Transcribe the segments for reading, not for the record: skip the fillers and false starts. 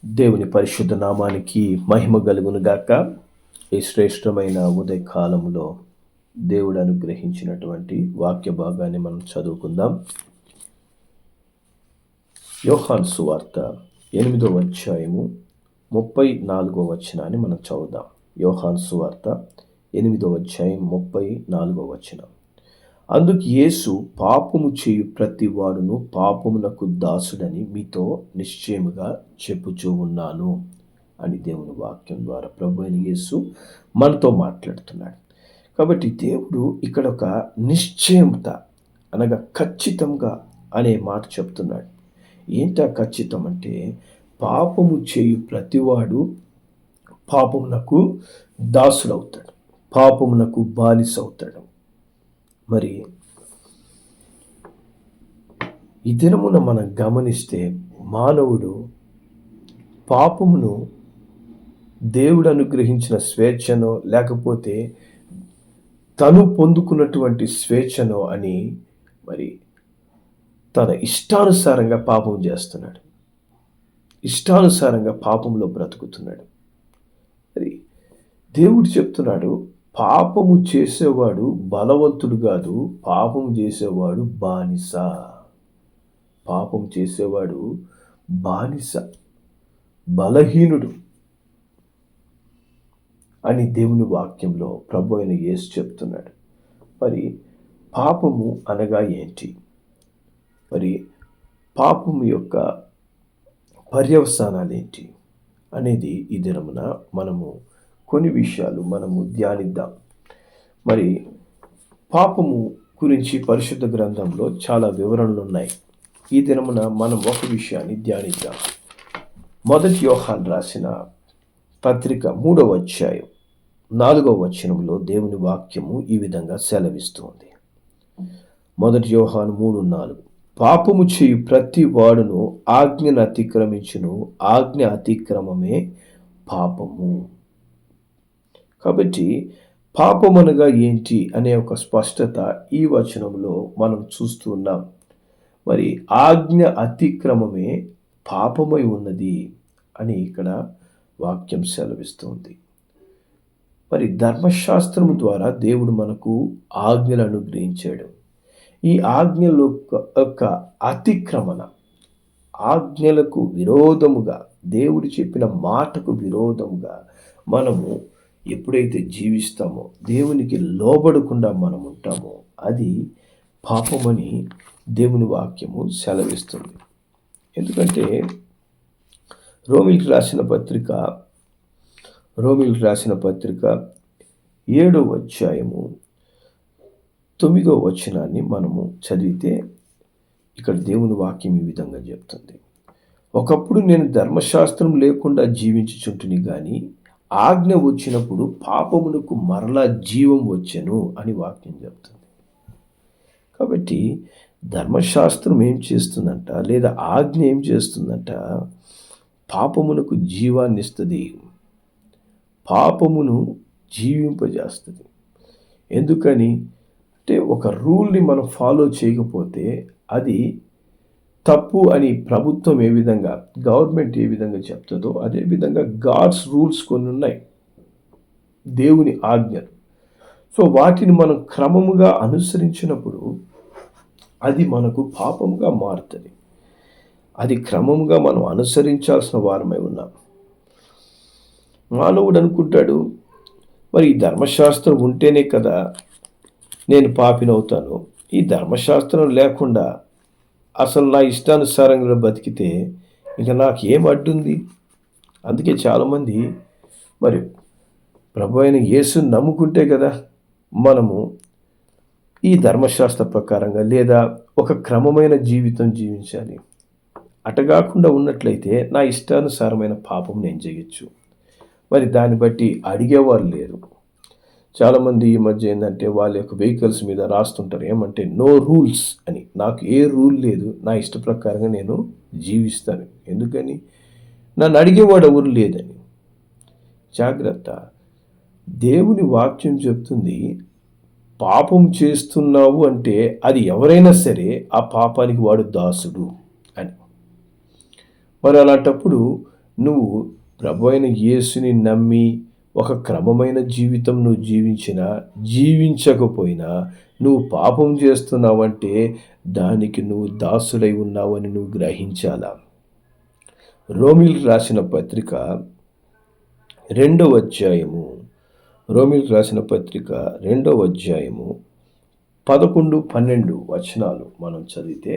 దేవుని పరిశుద్ధ నామానికి మహిమ కలుగును గాక. ఈ శ్రేష్టమైన ఉదయ కాలంలో దేవుడు అనుగ్రహించినటువంటి వాక్య భాగాన్ని మనం చదువుకుందాం. యోహాను సువార్త 8వ అధ్యాయము 34వ వచనాన్ని మనం చదువుదాం. యోహాను సువార్త 8వ అధ్యాయం 34వ వచనం. అందుకు యేసు, పాపము చేయు ప్రతి వాడును పాపమునకు దాసుడని మీతో నిశ్చయముగా చెప్పుచూ ఉన్నాను అని దేవుని వాక్యం ద్వారా ప్రభు అయిన యేసు మనతో మాట్లాడుతున్నాడు. కాబట్టి దేవుడు ఇక్కడ ఒక నిశ్చయత అనగా ఖచ్చితంగా అనే మాట చెప్తున్నాడు. ఏంటా ఖచ్చితం అంటే, పాపము చేయు ప్రతివాడు పాపమునకు దాసుడవుతాడు, పాపమునకు బానిసవుతాడు. మరి ఈ దినమున మనం గమనిస్తే మానవుడు పాపమును దేవుడు అనుగ్రహించిన స్వేచ్ఛనో లేకపోతే తను పొందుకున్నటువంటి స్వేచ్ఛనో అని మరి తన ఇష్టానుసారంగా పాపం చేస్తున్నాడు, ఇష్టానుసారంగా పాపంలో బ్రతుకుతున్నాడు. మరి దేవుడు చెప్తున్నాడు, పాపము చేసేవాడు బలవంతుడు కాదు, పాపం చేసేవాడు బానిస. పాపం చేసేవాడు బానిస, బలహీనుడు అని దేవుని వాక్యంలో ప్రభు అయిన యేసు చెప్తున్నాడు. మరి పాపము అనగా ఏంటి? మరి పాపము యొక్క పర్యవసానాలు ఏంటి అనేది ఈ దినమున మనము కొన్ని విషయాలు మనము ధ్యానిద్దాం. మరి పాపము గురించి పరిశుద్ధ గ్రంథంలో చాలా వివరణలు ఉన్నాయి. ఈ దినమున మనం ఒక విషయాన్ని ధ్యానిద్దాం. మొదటి యోహాను రాసిన పత్రిక 3వ అధ్యాయం 4వ వచనంలో దేవుని వాక్యము ఈ విధంగా సెలవిస్తుంది. మొదటి యోహాను 3:4. పాపము చేయు ప్రతి వాడును ఆజ్ఞను అతిక్రమించును, ఆజ్ఞ అతిక్రమమే పాపము. కాబట్టి పాపమనగా ఏంటి అనే ఒక స్పష్టత ఈ వచనంలో మనం చూస్తూ ఉన్నాం. మరి ఆజ్ఞ అతిక్రమమే పాపమై ఉన్నది అని ఇక్కడ వాక్యం సెలవిస్తుంది. మరి ధర్మశాస్త్రము ద్వారా దేవుడు మనకు ఆజ్ఞలు అనుగ్రహించాడు. ఈ ఆజ్ఞల యొక్క అతిక్రమణ, ఆజ్ఞలకు విరోధముగా, దేవుడు చెప్పిన మాటకు విరోధముగా మనము ఎప్పుడైతే జీవిస్తామో, దేవునికి లోబడకుండా మనం ఉంటామో, అది పాపమని దేవుని వాక్యము సెలవిస్తుంది. ఎందుకంటే రోమీయులకు రాసిన పత్రిక 7వ అధ్యాయము 9వ వచనాన్ని మనము చదివితే ఇక్కడ దేవుని వాక్యం ఈ విధంగా చెప్తుంది. ఒకప్పుడు నేను ధర్మశాస్త్రం లేకుండా జీవించుచుంటిని గాని ఆజ్ఞ వచ్చినప్పుడు పాపమునకు మరలా జీవం వచ్చెను అని వాక్యం చెప్తుంది. కాబట్టి ధర్మశాస్త్రం ఏం చేస్తుందంట, లేదా ఆజ్ఞ ఏం చేస్తుందంట, పాపమునకు జీవాన్ని ఇస్తుంది, పాపమును జీవింపజేస్తుంది. ఎందుకని అంటే, ఒక రూల్ని మనం ఫాలో చేయకపోతే అది తప్పు అని ప్రభుత్వం ఏ విధంగా, గవర్నమెంట్ ఏ విధంగా చెప్తుందో అదే విధంగా గాడ్స్ రూల్స్ కొన్ని ఉన్నాయి, దేవుని ఆజ్ఞలు. సో వాటిని మనం క్రమముగా అనుసరించినప్పుడు అది మనకు పాపముగా మారుతుంది. అది క్రమముగా మనం అనుసరించాల్సిన వారమై ఉన్నాం. మానవుడు అనుకుంటాడు, మరి ఈ ధర్మశాస్త్రం ఉంటేనే కదా నేను పాపినవుతాను, ఈ ధర్మశాస్త్రం లేకుండా అసలు నా ఇష్టానుసారంగా బతికితే ఇంకా నాకు ఏం అడ్డుంది. అందుకే చాలామంది మరి ప్రభు అయిన యేసుని నమ్ముకుంటే కదా మనము ఈ ధర్మశాస్త్ర ప్రకారంగా లేదా ఒక క్రమమైన జీవితం జీవించాలి. అటగాకుండా ఉన్నట్లయితే నా ఇష్టానుసారమైన పాపం నేను చేయొచ్చు. మరి దాన్ని బట్టి అడిగేవారు లేరు. చాలామంది ఈ మధ్య ఏంటంటే వాళ్ళ యొక్క వెహికల్స్ మీద రాస్తుంటారు ఏమంటే, నో రూల్స్ అని. నాకు ఏ రూల్ లేదు, నా ఇష్ట ప్రకారంగా నేను జీవిస్తాను. ఎందుకని? నన్ను అడిగేవాడు ఎవరు లేదని. జాగ్రత్త. దేవుని వాక్యం చెప్తుంది, పాపం చేస్తున్నావు అంటే అది ఎవరైనా సరే ఆ పాపానికి వాడు దాసుడు అని. మరి అలాంటప్పుడు నువ్వు ప్రభు అయిన యేసుని నమ్మి ఒక క్రమమైన జీవితం నువ్వు జీవించకపోయినా నువ్వు పాపం చేస్తున్నావంటే దానికి నువ్వు దాసుడై ఉన్నావని నువ్వు గ్రహించాలా. రోమీయులకు రాసిన పత్రిక 2వ అధ్యాయము రోమీయులకు రాసిన పత్రిక 2వ అధ్యాయము 11, 12 వచనాలు మనం చదివితే,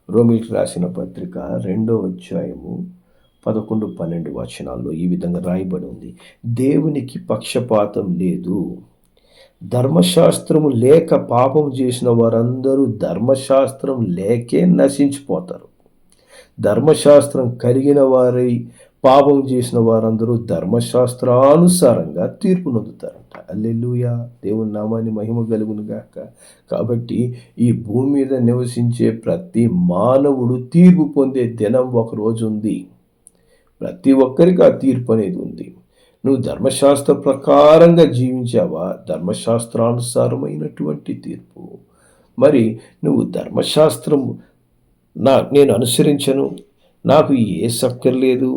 రోమీయులకు రాసిన పత్రిక 2వ అధ్యాయము 11, 12 వచనాల్లో ఈ విధంగా రాయబడి ఉంది. దేవునికి పక్షపాతం లేదు. ధర్మశాస్త్రము లేక పాపం చేసిన వారందరూ ధర్మశాస్త్రం లేకే నశించిపోతారు. ధర్మశాస్త్రం కలిగిన వారై పాపం చేసిన వారందరూ ధర్మశాస్త్రానుసారంగా తీర్పు నొందుతారంట. హల్లెలూయా, దేవుని నామాన్ని మహిమ కలుగును గాక. కాబట్టి ఈ భూమి మీద నివసించే ప్రతి మానవుడు తీర్పు పొందే దినం ఒకరోజు ఉంది. ప్రతి ఒక్కరికి ఆ తీర్పు అనేది ఉంది. నువ్వు ధర్మశాస్త్ర ప్రకారంగా జీవించావా, ధర్మశాస్త్రానుసారమైనటువంటి తీర్పు. మరి నువ్వు ధర్మశాస్త్రం నేను అనుసరించను, నాకు ఏ సక్కర్లేదు,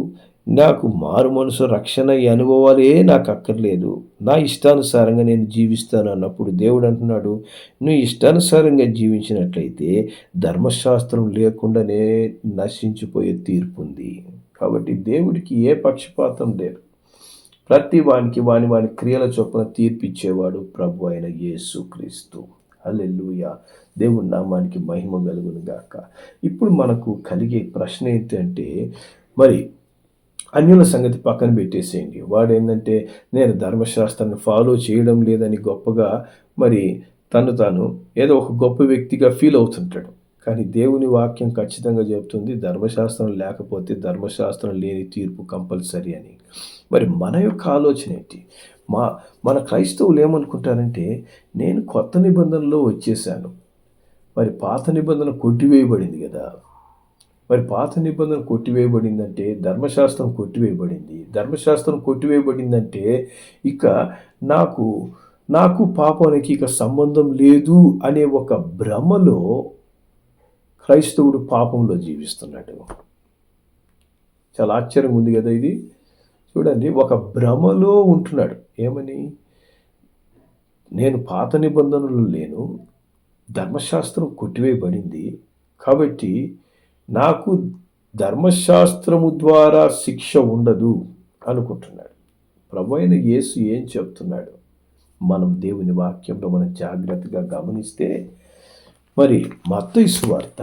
నాకు మారు మనసు రక్షణ అనుభవాలే నాకు అక్కర్లేదు, నా ఇష్టానుసారంగా నేను జీవిస్తాను అన్నప్పుడు దేవుడు అంటున్నాడు, నువ్వు ఇష్టానుసారంగా జీవించినట్లయితే ధర్మశాస్త్రం లేకుండానే నశించిపోయే తీర్పు ఉంది. కాబట్టి దేవుడికి ఏ పక్షపాతం లేదు. ప్రతి వానికి వాని క్రియల చొప్పున తీర్పిచ్చేవాడు ప్రభు అయిన యేసుక్రీస్తు. హల్లెలూయా, దేవుని నామానికి మహిమ కలుగును గాక. ఇప్పుడు మనకు కలిగే ప్రశ్న ఏంటంటే, మరి అన్యుల సంగతి పక్కన పెట్టేసేయండి. వాడేంటంటే నేను ధర్మశాస్త్రాన్ని ఫాలో చేయడం లేదని గొప్పగా మరి తాను ఏదో ఒక గొప్ప వ్యక్తిగా ఫీల్ అవుతుంటాడు. కానీ దేవుని వాక్యం ఖచ్చితంగా చెబుతుంది ధర్మశాస్త్రం లేకపోతే ధర్మశాస్త్రం లేని తీర్పు కంపల్సరీ అని. మరి మన యొక్క ఆలోచన ఏంటి? మన క్రైస్తవులు ఏమనుకుంటారంటే, నేను కొత్త నిబంధనలో వచ్చేసాను, మరి పాత నిబంధన కొట్టివేయబడింది కదా. మరి పాత నిబంధన కొట్టివేయబడిందంటే ధర్మశాస్త్రం కొట్టివేయబడింది. ధర్మశాస్త్రం కొట్టివేయబడిందంటే ఇక నాకు పాపానికి ఇక సంబంధం లేదు అనే ఒక భ్రమలో క్రైస్తవుడు పాపంలో జీవిస్తున్నాడు. చాలా ఆశ్చర్యంగా ఉంది కదా ఇది. చూడండి, ఒక భ్రమలో ఉంటున్నాడు. ఏమని? నేను పాత నిబంధనలు లేను, ధర్మశాస్త్రం కొట్టివేయబడింది, కాబట్టి నాకు ధర్మశాస్త్రము ద్వారా శిక్ష ఉండదు అనుకుంటున్నాడు. ప్రభు అయిన యేసు ఏం చెప్తున్నాడు? మనం దేవుని వాక్యంలో మనం జాగ్రత్తగా గమనిస్తే, మరి మత్తయి సువార్త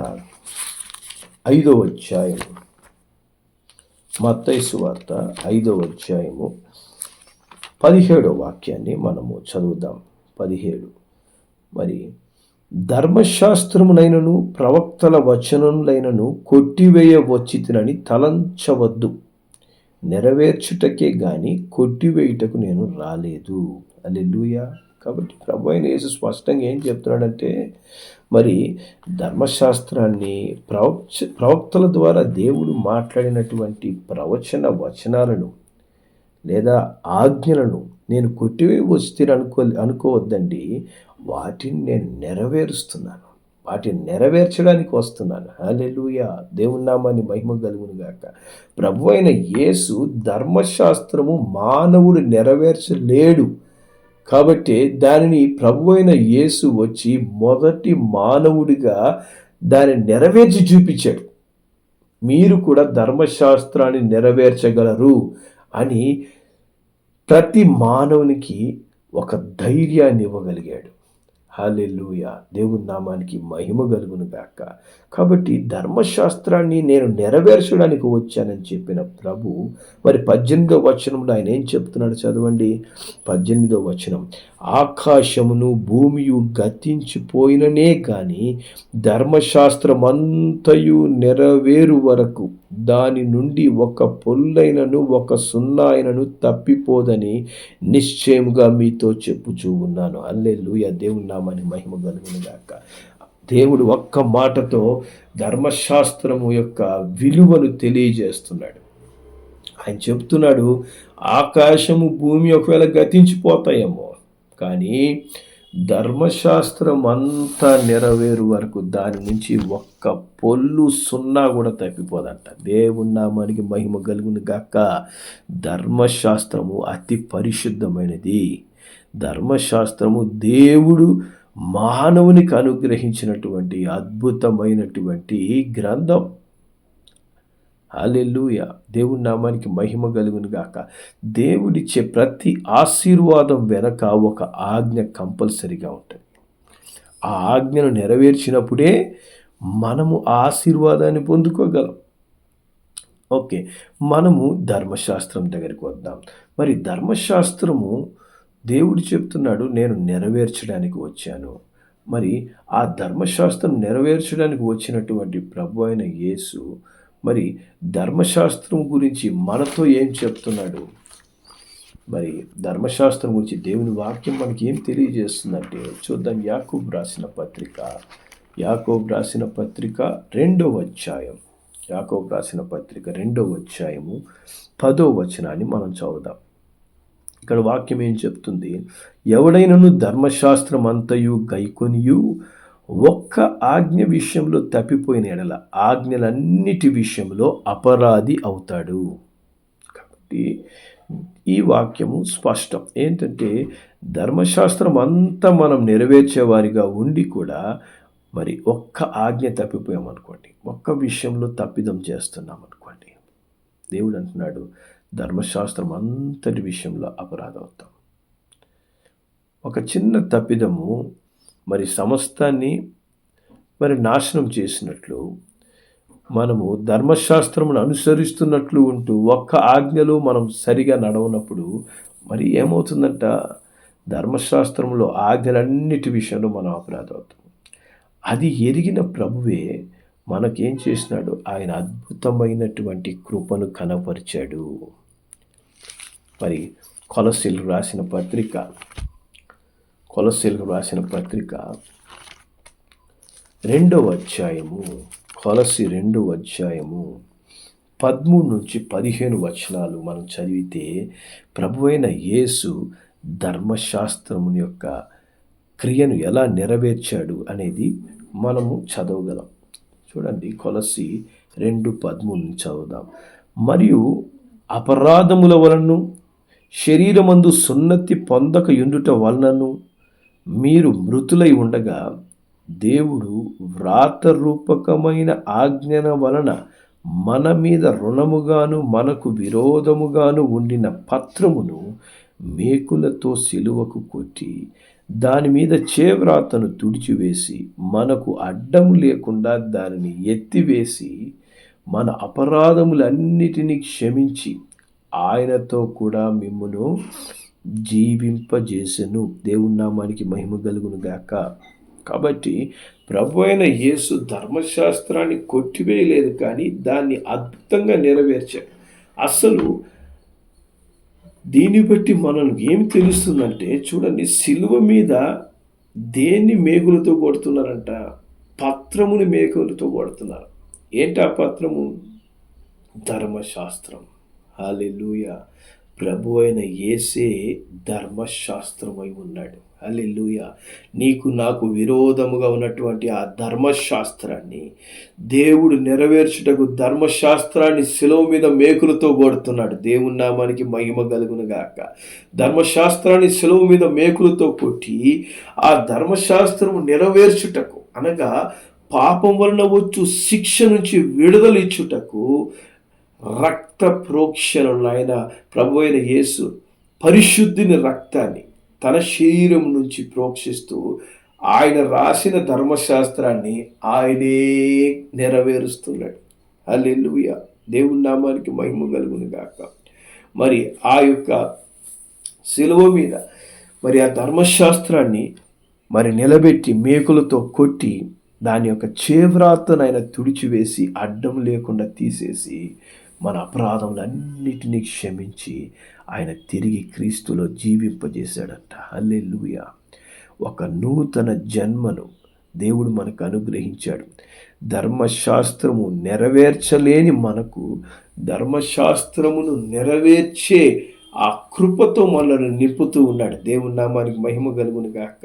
5వ అధ్యాయము, మత్తయి సువార్త 5వ అధ్యాయము 17వ వాక్యాన్ని మనము చదువుదాం. 17. మరి ధర్మశాస్త్రమునైనను ప్రవక్తల వచనములైనను కొట్టివేయవచ్చితినని తలంచవద్దు, నెరవేర్చుటకే గాని కొట్టివేయుటకు నేను రాలేదు. హల్లెలూయా. కాబట్టి ప్రభు అయిన యేసు స్పష్టంగా ఏం చెప్తున్నాడంటే, మరి ధర్మశాస్త్రాన్ని ప్రవక్తల ద్వారా దేవుడు మాట్లాడినటువంటి ప్రవచన వచనాలను లేదా ఆజ్ఞలను నేను కొట్టివేయవచ్చితిని అనుకోవద్దండి. వాటిని నేను నెరవేరుస్తున్నాను, వాటిని నెరవేర్చడానికి వస్తున్నాను. హల్లెలూయా, దేవుని నామాన్ని మహిమ కలుగును గాక. ప్రభు అయిన యేసు ధర్మశాస్త్రము మానవుడు నెరవేర్చలేడు కాబట్టి దానిని ప్రభు అయిన యేసు వచ్చి మొదటి మానవుడిగా దాన్ని నెరవేర్చి చూపించాడు. మీరు కూడా ధర్మశాస్త్రాన్ని నెరవేర్చగలరు అని ప్రతి మానవునికి ఒక ధైర్యాన్ని ఇవ్వగలిగాడు. హల్లెలూయా, దేవుని నామానికి మహిమ కలుగును గాక. కాబట్టి ధర్మశాస్త్రాన్ని నేను నెరవేర్చడానికి వచ్చానని చెప్పిన ప్రభు మరి 18వ వచనంలో ఆయన ఏం చెప్తున్నాడు? చదవండి. 18వ వచనం, ఆకాశమును భూమియు గతించిపోయిననే కానీ ధర్మశాస్త్రమంతయు నెరవేరు వరకు దాని నుండి ఒక పొల్లైనను ఒక సున్నాయినను తప్పిపోదని నిశ్చయముగా మీతో చెప్పుచూ ఉన్నాను. హల్లెలూయా, దేవుని నామానికి మహిమ కలుగును గాక. దేవుడు ఒక్క మాటతో ధర్మశాస్త్రము యొక్క విలువను తెలియజేస్తున్నాడు. ఆయన చెప్తున్నాడు, ఆకాశము భూమి ఒకవేళ గతించిపోతాయేమో, కానీ ధర్మశాస్త్రం అంతా నెరవేరు వరకు దాని నుంచి ఒక్క పొల్లు సున్నా కూడా తప్పిపోదంట. దేవుని నామానికి మహిమ కలుగును గాక. ధర్మశాస్త్రము అతి పరిశుద్ధమైనది. ధర్మశాస్త్రము దేవుడు మానవునికి అనుగ్రహించినటువంటి అద్భుతమైనటువంటి గ్రంథం. హల్లెలూయా! దేవుని నామానికి మహిమ కలుగును గాక. దేవుడిచ్చే ప్రతి ఆశీర్వాదం వెనక ఒక ఆజ్ఞ కంపల్సరీగా ఉంటుంది. ఆ ఆజ్ఞను నెరవేర్చినప్పుడే మనము ఆ ఆశీర్వాదాన్ని పొందుకోగలం. ఓకే, మనము ధర్మశాస్త్రం దగ్గరికి వద్దాం. మరి ధర్మశాస్త్రము దేవుడు చెప్తున్నాడు, నేను నెరవేర్చడానికి వచ్చాను. మరి ఆ ధర్మశాస్త్రం నెరవేర్చడానికి వచ్చినటువంటి ప్రభు అయిన యేసు మరి ధర్మశాస్త్రం గురించి మనతో ఏం చెప్తున్నాడు? మరి ధర్మశాస్త్రం గురించి దేవుని వాక్యం మనకి ఏం తెలియజేస్తుందంటే చూద్దాం. యాకోబు రాసిన పత్రిక 2వ అధ్యాయం. యాకోబు రాసిన పత్రిక 2వ అధ్యాయము 10వ వచనాన్ని మనం చదువుదాం. ఇక్కడ వాక్యం ఏం చెప్తుంది? ఎవడైనను ధర్మశాస్త్రం అంతయు గైకొనియు ఒక్క ఆజ్ఞ విషయంలో తప్పిపోయిన ఎడల ఆజ్ఞలన్నిటి విషయంలో అపరాధి అవుతాడు. కాబట్టి ఈ వాక్యము స్పష్టం. ఏంటంటే ధర్మశాస్త్రం అంతా మనం నెరవేర్చేవారిగా ఉండి కూడా మరి ఒక్క ఆజ్ఞ తప్పిపోయామనుకోండి, ఒక్క విషయంలో తప్పిదం చేస్తున్నాం అనుకోండి, దేవుడు అంటున్నాడు ధర్మశాస్త్రం అంతటి విషయంలో అపరాధం అవుతాం. ఒక చిన్న తప్పిదము మరి సమస్తాన్ని మరి నాశనం చేసినట్లు, మనము ధర్మశాస్త్రమును అనుసరిస్తున్నట్లు ఉంటూ ఒక్క ఆజ్ఞలో మనం సరిగా నడవనప్పుడు మరి ఏమవుతుందంట? ధర్మశాస్త్రంలో ఆజ్ఞలన్నిటి విషయంలో మనం అపరాధం అవుతాం. అది ఎరిగిన ప్రభువే మనకేం చేసినాడు? ఆయన అద్భుతమైనటువంటి కృపను కనపరిచాడు. మరి కొలస్సీలకు రాసిన పత్రిక 2వ అధ్యాయము, కొలస్సీ 2వ అధ్యాయము 13 నుంచి 15 వచనాలు మనం చదివితే ప్రభువైన యేసు ధర్మశాస్త్రము యొక్క క్రియను ఎలా నెరవేర్చాడు అనేది మనము చదవగలం. చూడండి, కొలస్సీ 2:13 చదువుదాం. మరియు అపరాధముల వలన శరీరమందు సున్నతి పొందక యుండుట వలనను మీరు మృతులై ఉండగా దేవుడు వ్రాతరూపకమైన ఆజ్ఞల వలన మన మీద రుణముగాను మనకు విరోధముగాను ఉండిన పత్రమును మేకులతో సిలువకు కొట్టి దాని మీద చేవ్రాతను తుడిచివేసి మనకు అడ్డము లేకుండా దానిని ఎత్తివేసి మన అపరాధములన్నిటినీ క్షమించి ఆయనతో కూడా మిమ్మును జీవింపజేసెను. దేవుని నామానికి మహిమ కలుగును గాక. కాబట్టి ప్రభు అయిన యేసు ధర్మశాస్త్రాన్ని కొట్టివేయలేదు, కానీ దాన్ని అద్భుతంగా నెరవేర్చాడు. అసలు దీన్ని బట్టి మనం ఏం తెలుస్తుందంటే చూడండి, సిలువ మీద దేన్ని మేకులతో కొడుతున్నారంట? పత్రముని మేకులతో కొడుతున్నారు. ఏంటి ఆ పత్రము? ధర్మశాస్త్రం. హల్లెలూయా! ప్రభు అయిన యేసే ధర్మశాస్త్రమై ఉన్నాడు. హల్లెలూయా! నీకు నాకు విరోధముగా ఉన్నటువంటి ఆ ధర్మశాస్త్రాన్ని దేవుడు నెరవేర్చుటకు ధర్మశాస్త్రాన్ని శిలువ మీద మేకులతో కొడుతున్నాడు. దేవుని నామానికి మహిమ కలుగును గాక. ధర్మశాస్త్రాన్ని శిలువ మీద మేకులతో కొట్టి ఆ ధర్మశాస్త్రము నెరవేర్చుటకు, అనగా పాపం వలన వచ్చు శిక్ష నుంచి విడుదల ఇచ్చుటకు రక్త ప్రోక్షణను ఆయన ప్రభు అయిన యేసు పరిశుద్ధిని రక్తాన్ని తన శరీరం నుంచి ప్రోక్షిస్తూ ఆయన రాసిన ధర్మశాస్త్రాన్ని ఆయనే నెరవేరుస్తున్నాడు. హల్లెలూయా! దేవుని నామానికి మహిమ కలుగును గాక. మరి ఆ యొక్క శిలువ మీద మరి ఆ ధర్మశాస్త్రాన్ని మరి నిలబెట్టి మేకులతో కొట్టి దాని యొక్క చేవ్రాతను ఆయన తుడిచివేసి అడ్డం లేకుండా తీసేసి మన అపరాధములన్నిటినీ క్షమించి ఆయన తిరిగి క్రీస్తులో జీవింపజేశాడంట. హల్లెలూయా! ఒక నూతన జన్మను దేవుడు మనకు అనుగ్రహించాడు. ధర్మశాస్త్రము నెరవేర్చలేని మనకు ధర్మశాస్త్రమును నెరవేర్చే ఆ కృపతో మనల్ని నింపుతూ ఉన్నాడు. దేవుని నామానికి మహిమ కలుగును గాక.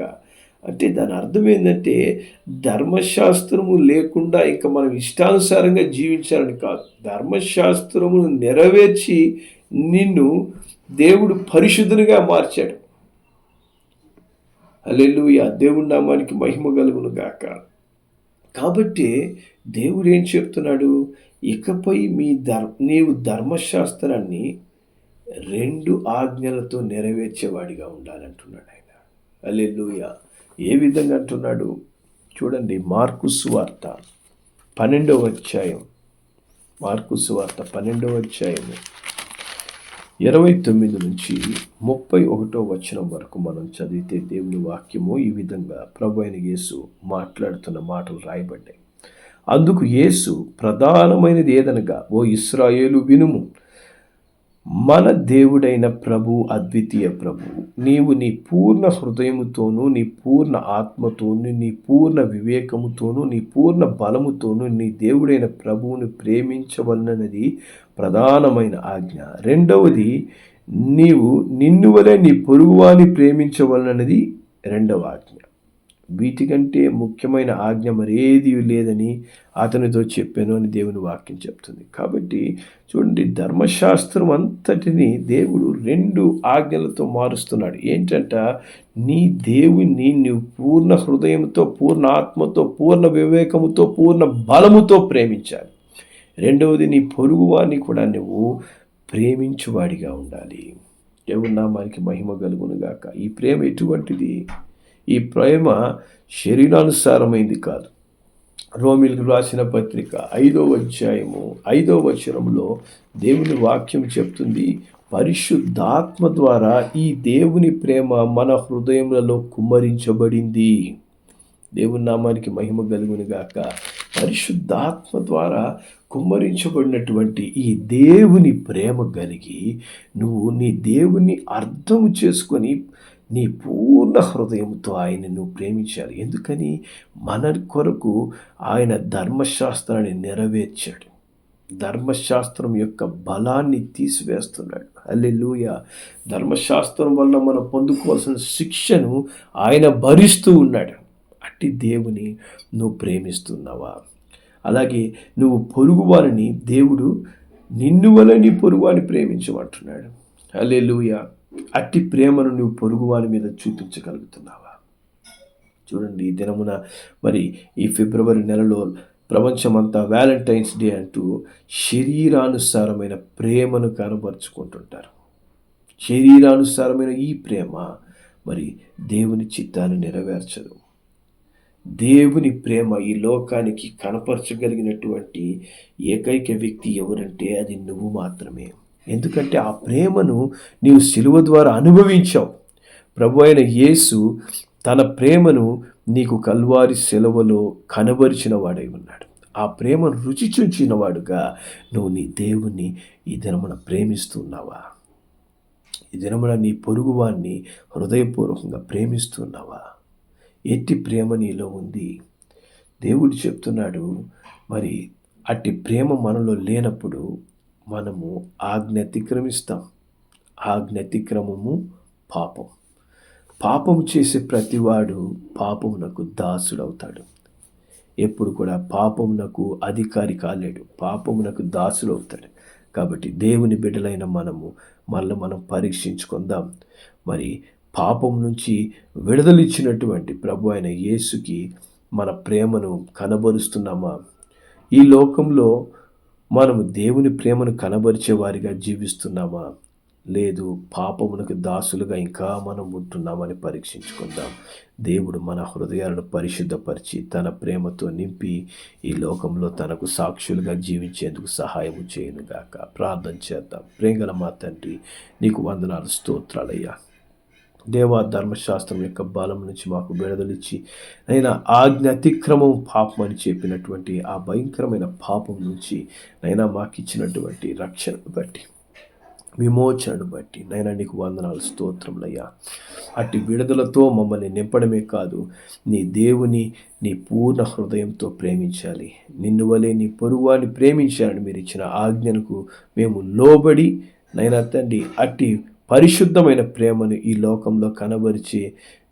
అంటే దాని అర్థం ఏంటంటే ధర్మశాస్త్రము లేకుండా ఇంకా మనం ఇష్టానుసారంగా జీవించాలని కాదు. ధర్మశాస్త్రమును నెరవేర్చి నిన్ను దేవుడు పరిశుద్ధునిగా మార్చాడు. హల్లెలూయా! దేవుని నామానికి మహిమ కలుగును గాక. కాబట్టి దేవుడు ఏం చెప్తున్నాడు? ఇకపై నీవు ధర్మశాస్త్రాన్ని 2 ఆజ్ఞలతో నెరవేర్చేవాడిగా ఉండాలంటున్నాడు ఆయన. హల్లెలూయా! ఏ విధంగా అంటున్నాడు చూడండి. మార్కు సువార్త 12వ అధ్యాయం. మార్కు సువార్త 12వ అధ్యాయము 29 నుంచి 31వ వచనం వరకు మనం చదివితే దేవుని వాక్యము ఈ విధంగా ప్రభువైన యేసు మాట్లాడుతున్న మాటలు రాయబడ్డాయి. అందుకు యేసు ప్రధానమైనది ఏదనగా, ఓ ఇశ్రాయేలు వినుము, మన దేవుడైన ప్రభు అద్వితీయ ప్రభువు. నీవు నీ పూర్ణ హృదయముతోనూ, నీ పూర్ణ ఆత్మతోనూ, నీ పూర్ణ వివేకముతోనూ, నీ పూర్ణ బలముతోనూ నీ దేవుడైన ప్రభువును ప్రేమించవలనది ప్రధానమైన ఆజ్ఞ. రెండవది, నీవు నిన్ను వలె నీ పొరుగువాని ప్రేమించవలనది రెండవ ఆజ్ఞ. వీటికంటే ముఖ్యమైన ఆజ్ఞ మరేది లేదని అతనితో చెప్పాను అని దేవుని వాక్యం చెప్తుంది. కాబట్టి చూడండి, ధర్మశాస్త్రం అంతటిని దేవుడు 2 ఆజ్ఞలతో మారుస్తున్నాడు. ఏంటంట, నీ దేవుణ్ణి నీవు పూర్ణ హృదయంతో, పూర్ణ ఆత్మతో, పూర్ణ వివేకముతో, పూర్ణ బలముతో ప్రేమించాలి. రెండవది, నీ పొరుగువాన్ని కూడా నువ్వు ప్రేమించువాడిగా ఉండాలి. దేవుని నామానికి మహిమ కలుగును గాక. ఈ ప్రేమ ఎటువంటిది? ఈ ప్రేమ శరీరానుసారమైంది కాదు. రోమీయులకు రాసిన పత్రిక 5వ అధ్యాయము 5వ వచనంలో దేవుని వాక్యం చెప్తుంది, పరిశుద్ధాత్మ ద్వారా ఈ దేవుని ప్రేమ మన హృదయములలో కుమ్మరించబడింది. దేవుని నామానికి మహిమ కలుగును గాక. పరిశుద్ధాత్మ ద్వారా కుమ్మరించబడినటువంటి ఈ దేవుని ప్రేమ కలిగి నువ్వు నీ దేవుని అర్థం చేసుకొని నీ పూర్ణ హృదయంతో ఆయన్ని నువ్వు ప్రేమించాలి. ఎందుకని? మన కొరకు ఆయన ధర్మశాస్త్రాన్ని నెరవేర్చాడు. ధర్మశాస్త్రం యొక్క బలాన్ని తీసివేస్తున్నాడు. హల్లెలూయా! ధర్మశాస్త్రం వల్ల మనం పొందుకోవాల్సిన శిక్షను ఆయన భరిస్తూ ఉన్నాడు. అట్టి దేవుని నువ్వు ప్రేమిస్తున్నావా? అలాగే నువ్వు పొరుగువారిని, దేవుడు నిన్ను వలె నీ పొరుగువారిని ప్రేమించమంటున్నాడు. హల్లెలూయా! అట్టి ప్రేమను నువ్వు పొరుగువారి మీద చూపించగలుగుతున్నావా? చూడండి, ఈ దినమున మరి ఈ ఫిబ్రవరి నెలలో ప్రపంచమంతా వ్యాలంటైన్స్ డే అంటూ శరీరానుసారమైన ప్రేమను కనబరుచుకుంటుంటారు. శరీరానుసారమైన ఈ ప్రేమ మరి దేవుని చిత్తాన్ని నెరవేర్చదు. దేవుని ప్రేమ ఈ లోకానికి కనపరచగలిగినటువంటి ఏకైక వ్యక్తి ఎవరంటే అది నువ్వు మాత్రమే. ఎందుకంటే ఆ ప్రేమను నీవు శిలువ ద్వారా అనుభవించావు. ప్రభు అయిన యేసు తన ప్రేమను నీకు కల్వారి శిలువలో కనబరిచిన వాడై ఉన్నాడు. ఆ ప్రేమను రుచి చూచిన వాడుగా నువ్వు నీ దేవుణ్ణి ఈ దినమున ప్రేమిస్తున్నావా? ఈ దినమున నీ పొరుగువాన్ని హృదయపూర్వకంగా ప్రేమిస్తున్నావా? ఎట్టి ప్రేమ నీలో ఉంది? దేవుడు చెప్తున్నాడు, మరి అట్టి ప్రేమ మనలో లేనప్పుడు మనము ఆజ్ఞ అతిక్రమిస్తాం. ఆజ్ఞ అతిక్రమము పాపం. పాపం చేసే ప్రతివాడు పాపమునకు దాసుడవుతాడు. ఎప్పుడు కూడా పాపమునకు అధికారి కాలేడు, పాపమునకు దాసుడవుతాడు. కాబట్టి దేవుని బిడ్డలైన మనం పరీక్షించుకుందాం. మరి పాపం నుంచి విడుదలిచ్చినటువంటి ప్రభు అయిన యేసుకి మన ప్రేమను కనబరుస్తున్నామా? ఈ లోకంలో మనము దేవుని ప్రేమను కనబరిచే వారిగా జీవిస్తున్నామా? లేదు, పాపమునకు దాసులుగా ఇంకా మనం ఉంటున్నామని పరీక్షించుకుందాం. దేవుడు మన హృదయాలను పరిశుద్ధపరిచి తన ప్రేమతో నింపి ఈ లోకంలో తనకు సాక్షులుగా జీవించేందుకు సహాయం చేయనుగాక. ప్రార్థన చేద్దాం. ప్రేమగల మా తండ్రి, నీకు వందనాలు, స్తోత్రాలయ్యా. దేవా, ధర్మశాస్త్రం యొక్క బలం నుంచి మాకు విడుదలిచ్చి నైనా ఆజ్ఞ అతిక్రమం పాపం అని చెప్పినటువంటి ఆ భయంకరమైన పాపం నుంచి నైనా మాకు ఇచ్చినటువంటి రక్షణను బట్టి, విమోచనను బట్టి నైనా నీకు వందనాలు, స్తోత్రములయ్యా. అట్టి విడుదలతో మమ్మల్ని నింపడమే కాదు, నీ దేవుని నీ పూర్ణ హృదయంతో ప్రేమించాలి. నిన్ను వలె నీ పొరుగువాన్ని ప్రేమించాలని మీరు ఇచ్చిన ఆజ్ఞలకు మేము లోబడి నైనా తండ్రి అట్టి పరిశుద్ధమైన ప్రేమను ఈ లోకంలో కనబరిచి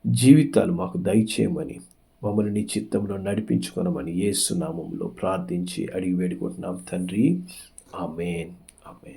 జీవితాలు మాకు దయచేయమని, మమ్మల్ని నీ చిత్తంలో నడిపించుకొనమని యేసు నామములో ప్రార్థించి అడిగి వేడుకుంటున్నాం తండ్రి. ఆమేన్. ఆమేన్.